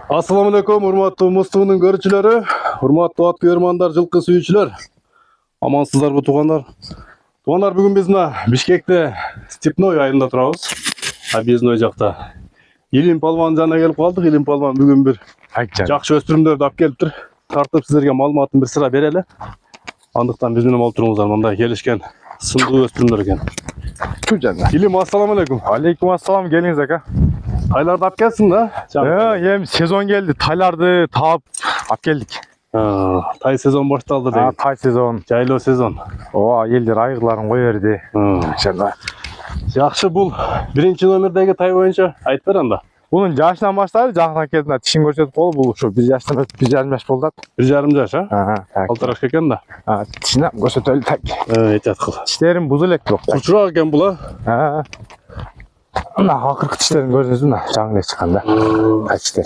Assalamu alaikum, урматтуу Мустуунун көрүүчүлөрү, урматтуу ат көрмандар, жылкы сүйүүчүлөр. Амансыздарбы туугандар? Туугандар, бүгүн биз мына Бишкекте Степной айылында турабыз. Объездной жакта. Илим Палван жана келип калдык. Илим Палван бүгүн бир жакшы өспүрүмдөрдү алып келиптир. Тартып силерге маалыматын бир сыра берели. Андыктан биз менен олтуруңуздар, мындай келишкен сындуу өспүрүмдөр экен. Илим, ассаламу алейкум. Алейкум ассалам, келиңиз ака. Тайларды алып келсиң да? Эми сезон келди, тайларды таап алып келдик. Тай сезон башталды дейм. Тай сезон, Жайлоо сезон. ооба, элдер айырларын кое берди. Жакшы, бул биринчи номердеги тай боюнча айтып бер анда. Bunun жашынан баштады, жакын кезинде тишин көрсөтүп коелу, бул ушу 1 жаштан өтүп 1,5 жаш болду. 1,5 жаш, а? Калтыраш экен да. Тишине көрсөтөлү так. Этият кыл. Тиштерим бузул элек бирок. Курчураак экен бул, а? Мына акыркы тиштерин көрдүңүзбү, мына жаңы эле чыкканда. Тиштер.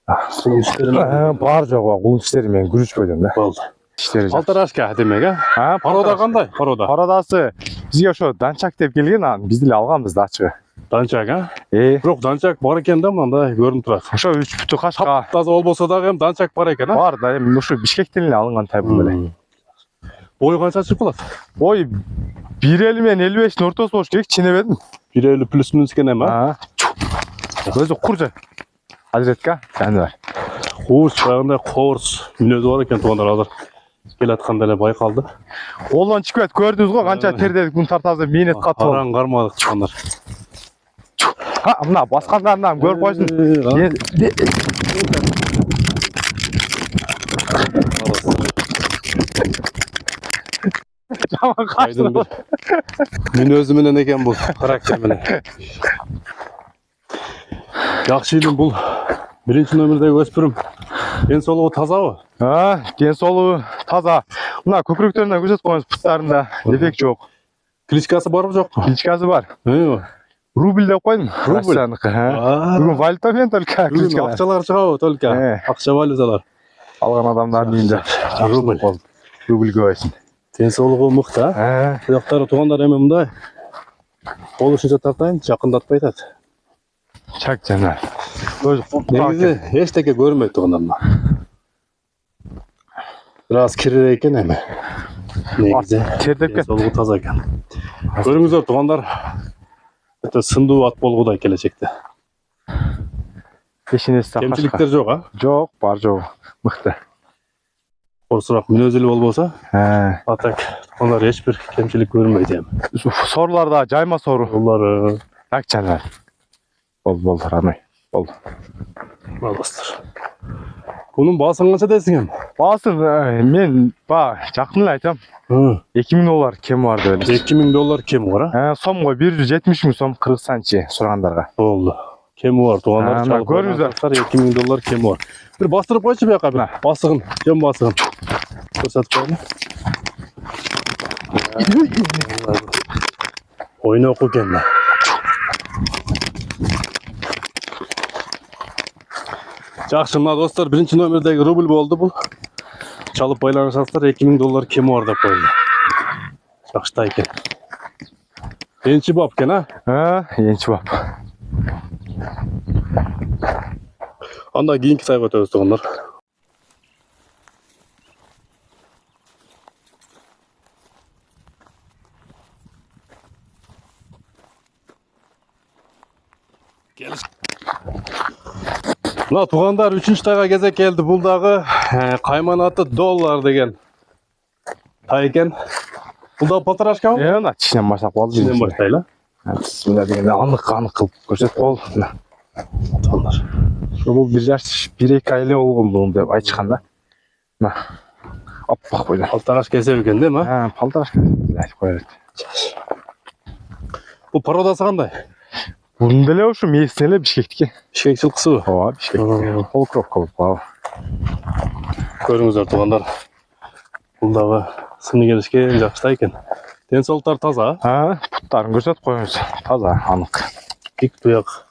Кулун тиштерин бар жок, кулун тиштери мен күрүчпөйдүм да. болду. Тиштери. Калтырашка демек, а? Порода кандай? Пародасы бизге ошо данчак деп келген, биз деле алганбыз да ачыгы. Данчак, а? Бирок данчак бар экен да, мында көрүнүп турат. Ошо 3 бүтү кашка. Таза болбосо дагы эми данчак бар экен, а? Бар да, эми ушу Бишкектен эле алынган тай бул эле. Бою канча чыгып калат? Бой 1,50 менен 55 ортосу болуш керек, ченебедим. 1,50 плюс минус экен эми, а? Өзү куржа. Азиретка, жаны бар. Куш, баягындай коорс мүнөзү бар экен туугандар, азыр келатканда эле байкалды. Колдон чыгып көрдүңүз го, канча тердедик муну тартабыз, мейнет катып. Караң кармадык туугандар. Мына баскандарынан көрүп койсун. Жаман качты. Мүнөзү менен экен бул, характер менен. Жакшы, Илим, бул биринчи номердеги өспүрүм. Ден соолугу тазабы? Ден соолугу таза. Мына көкүрөктөрүнөн көрсөтүп коюңуз, путтарында дефект жок. Кличкасы барбы жокпу? Кличкасы бар. Рубль деп койдум. Россияныкы. Бүгүн валюта менен только кличка. Акчалар чыгабы только? Акча, валюталар. Алган адамдардын үйүндө рубль. Рубльгө койсун. Ден соолугу мыкты, а? Жактары туугандар, эми мындай кол ушунча тартайын, жакындатпай атат. Чак жана. Негизи эчтеке көрүнбөйт туугандар мына. Бир аз кирирек экен эми. Негизи тердеп соолугу таза экен. Көрүңүздөр туугандар, өтө сындуу ат болгудай келечекте. Пешинеси так. Кемчиликтер жок, а? Жок, бар жок. Мыкты. Орсураак мүнөзү эле болбосо, атак туугандар эч бир кемчилик көрүнбөйт эми. Сорларда жайма сору. Булар так жана. Болду, рамай. Болду. Баластыр. Бунун баасын канча дейсиң эми? Баасын мен жакын эле айтам. $2000 кем бар деп эле. $2000 кем бар, а? Сомго 170 000 сом Кыргызстанчы сурагандарга. Болду. Кеми бар туугандар. Көрүңүздөр, $2000 кеми бар. Бир бастырып койчу бияка бир. Басыгын, жөн басыгын. Көрсөтүп коелу. Ойноку экен да. Жакшы, мына достор, биринчи номердеги рубль болду бул. Чалып байланышасыздар, $2000 кеми бар деп койлду. Жакшы тай экен. Энчи бап экен, а? Энчи бап. Анда кийинки тайга өтөбүз туугандар. Мына туугандар, 3-үнчү тайга кезек келди. Бул дагы кайман аты $доллар деген тай экен. Бул дагы полторашкабы? Мына тишинен баштап калды. Тишинен баштайлы. Бисмилла дегенде анык кылып көрсөтүп кол. Туугандар. Бул 1 жаш 1-2 ай эле болгон деп айтышкан да. Мына аппак бойдон. Полторашка эсеп экен да, ма? Полторашка айтып коет. Бул породасы кандай? Бунун деле ушу местный эле Бишкектики. Бишкек жылкысыбы? Ооба, Бишкек. Полукровка болуп калды. Көрүңүздөр туугандар. Бул дагы сыны келишке жакшы тай экен. Ден соолуктары таза, а? Путтарын көрсөтүп коюңуз. Таза, анык. Бик туяк.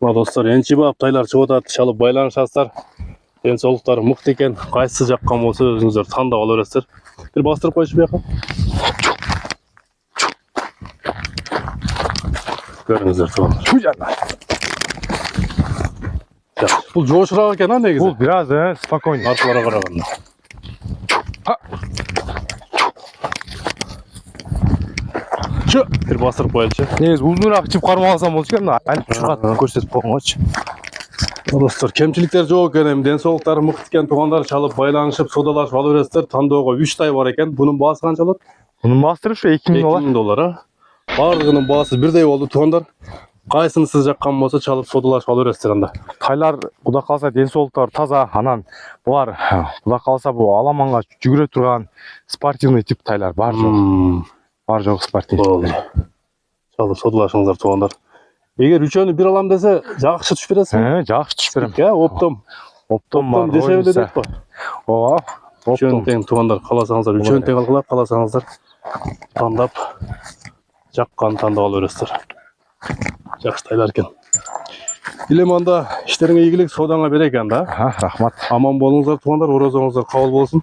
Мына достор, энчи бап тайлар чыгып атат, чалып байланышасыздар. Ден соолуктары мыкты экен. Кайсы жаккан болсо өзүңүздөр тандап ала бересиздер. Бир бастырып койчу бияка. Görünüzdür tamam. Бул жошураак экен а негизи. Бул biraz спокойный. Аркылара караганда. Чы, бир басырып коелучу. Негизи узунураак чип кармап алсам болчу экен. Антип чуркатып көрсөтүп койгончу. Достор, кемчиликтер жок экен, эми ден соолуктары мыкты экен, туугандар чалып байланышып, содалашып алып бересиздер. Тандоого 3 тай бар экен. Бунун баасы канча болот? Мунун баасы ушу 2000 доллар. 2000 доллар, а? Бардыгынын баасы бирдей болду, туугандар. Кайсыны сиз жаккан болсо чалып содалашып алып бересиздер анда. Тайлар куда калса ден соолуктары таза, анан булар куда калса бул аламанга жүгүрө турган спортивный тип тайлар бар жок. Бар жок спортивный. Болду. Чалып содалашыңыздар, туугандар. Эгер үчөөнү бир алам десе, жакшы түшүп бересиң. Жакшы түшүп берем. Оптом. Оптом бар. Дешевле дейт го. Ооба. Үчөөнү тең, туугандар, кааласаңыздар, үчөөнү тең алгыла, кааласаңыздар тандап, жаккан тандап алып бересиздер. Жакшы тайлар экен. Илем анда иштериңе ийгилик, соодаңа береке анда. Рахмат. Аман болуңуздар, туугандар, орозоңуздар кабыл болсун.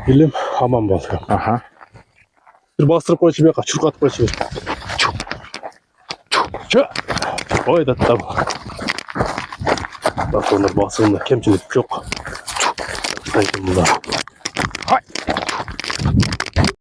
Илем аман бол. Бир бастырып койчу бияка, чуркатып койчу. Чы. Ой даттап. Туугандар, басыгында кемчилик жок. Кайсы мында.